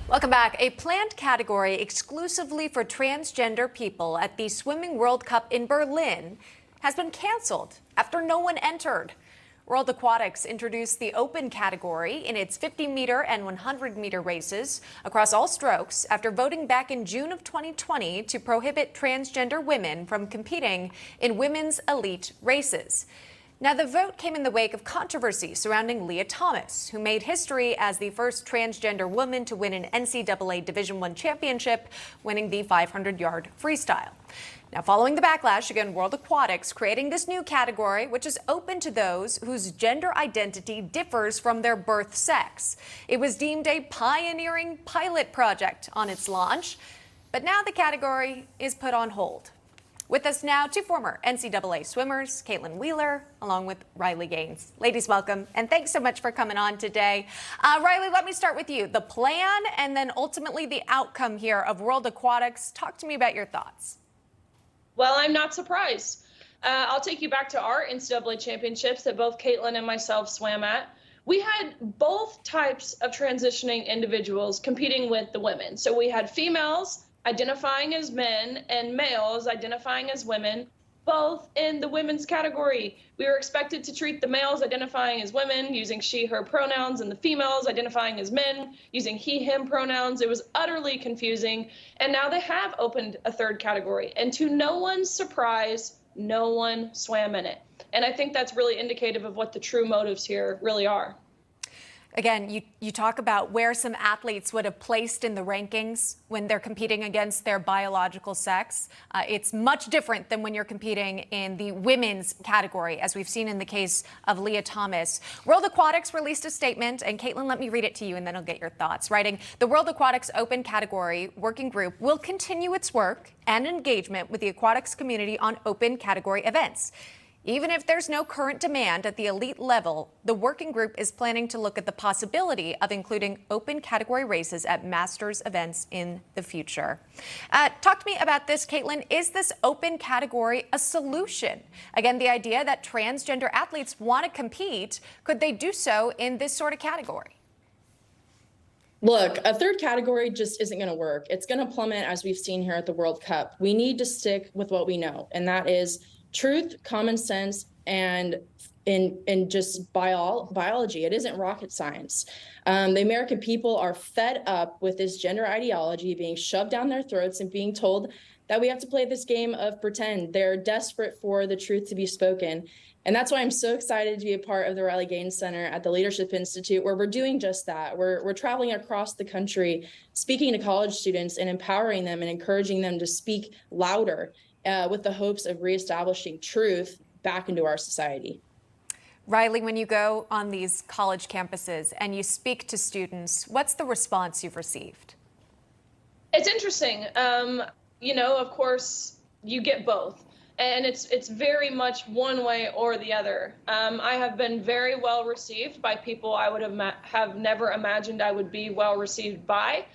Welcome back. A planned category exclusively for transgender people at the Swimming World Cup in Berlin has been canceled after no one entered. World Aquatics introduced the open category in its 50-meter and 100-meter races across all strokes after voting back in June of 2020 to prohibit transgender women from competing in women's elite races. Now, the vote came in the wake of controversy surrounding Leah Thomas, who made history as the first transgender woman to win an NCAA Division I championship, winning the 500-yard freestyle. Now, following the backlash, again, World Aquatics creating this new category, which is open to those whose gender identity differs from their birth sex. It was deemed a pioneering pilot project on its launch, but now the category is put on hold. With us now, two former NCAA swimmers, Kaitlynn Wheeler, along with Riley Gaines. Ladies, welcome, and thanks so much for coming on today. Riley, let me start with you. The plan and then ultimately the outcome here of World Aquatics. Talk to me about your thoughts. Well, I'm not surprised. I'll take you back to our NCAA championships that both Kaitlynn and myself swam at. We had both types of transitioning individuals competing with the women. So we had females identifying as men and males identifying as women, both in the women's category. We were expected to treat the males identifying as women using she, her pronouns and the females identifying as men using he, him pronouns. It was utterly confusing. And now they have opened a third category. And to no one's surprise, no one swam in it. And I think that's really indicative of what the true motives here really are. Again, you talk about where some athletes would have placed in the rankings when they're competing against their biological sex. It's much different than when you're competing in the women's category, as we've seen in the case of Leah Thomas. World Aquatics released a statement, and Kaitlynn, let me read it to you, and then I'll get your thoughts. Writing, the World Aquatics Open Category Working Group will continue its work and engagement with the aquatics community on open category events. Even if there's no current demand at the elite level, the working group is planning to look at the possibility of including open category races at Masters events in the future. Talk to me about this, Kaitlynn. Is this open category a solution? Again, the idea that transgender athletes want to compete, could they do so in this sort of category? Look, a third category just isn't going to work. It's going to plummet, as we've seen here at the World Cup. We need to stick with what we know, and that is truth, common sense, and in just biology. It isn't rocket science. The American people are fed up with this gender ideology being shoved down their throats and being told that we have to play this game of pretend. They're desperate for the truth to be spoken. And that's why I'm so excited to be a part of the Riley Gaines Center at the Leadership Institute, where we're doing just that. We're traveling across the country, speaking to college students and empowering them and encouraging them to speak louder, with the hopes of reestablishing truth back into our society. Riley, when you go on these college campuses and you speak to students, what's the response you've received? It's interesting. You know, of course, you get both. And it's very much one way or the other. I have been very well received by people I would have never imagined I would be well received by.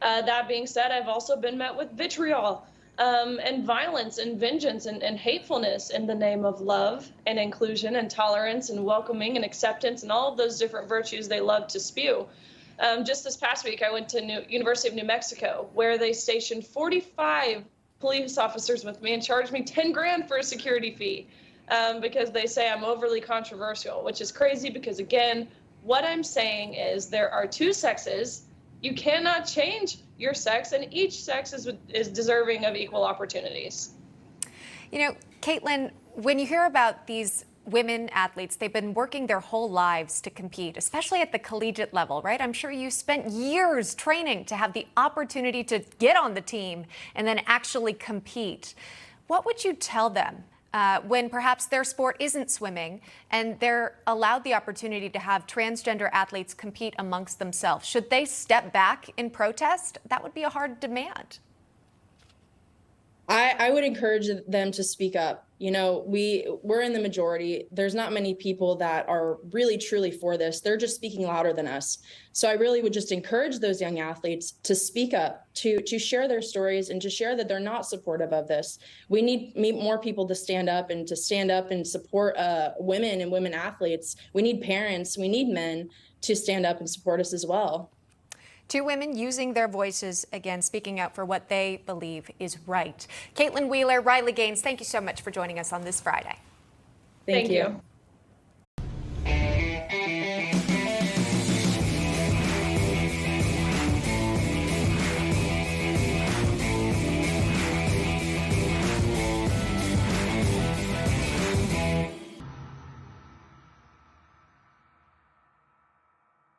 That being said, I've also been met with vitriol. And violence and vengeance and hatefulness in the name of love and inclusion and tolerance and welcoming and acceptance and all of those different virtues they love to spew. Just this past week, I went to University of New Mexico, where they stationed 45 police officers with me and charged me 10 grand for a security fee because they say I'm overly controversial, which is crazy because, again, what I'm saying is there are two sexes. You cannot change your sex, and each sex is deserving of equal opportunities. You know, Kaitlynn, when you hear about these women athletes, they've been working their whole lives to compete, especially at the collegiate level, right? I'm sure you spent years training to have the opportunity to get on the team and then actually compete. What would you tell them when perhaps their sport isn't swimming and they're allowed the opportunity to have transgender athletes compete amongst themselves? Should they step back in protest? That would be a hard demand. I would encourage them to speak up. You know, we're in the majority. There's not many people that are really truly for this. They're just speaking louder than us. So I really would just encourage those young athletes to speak up, to share their stories and to share that they're not supportive of this. We need more people to stand up and support women and women athletes. We need parents, we need men to stand up and support us as well. Two women using their voices, again, speaking out for what they believe is right. Kaitlynn Wheeler, Riley Gaines, thank you so much for joining us on this Friday. Thank you.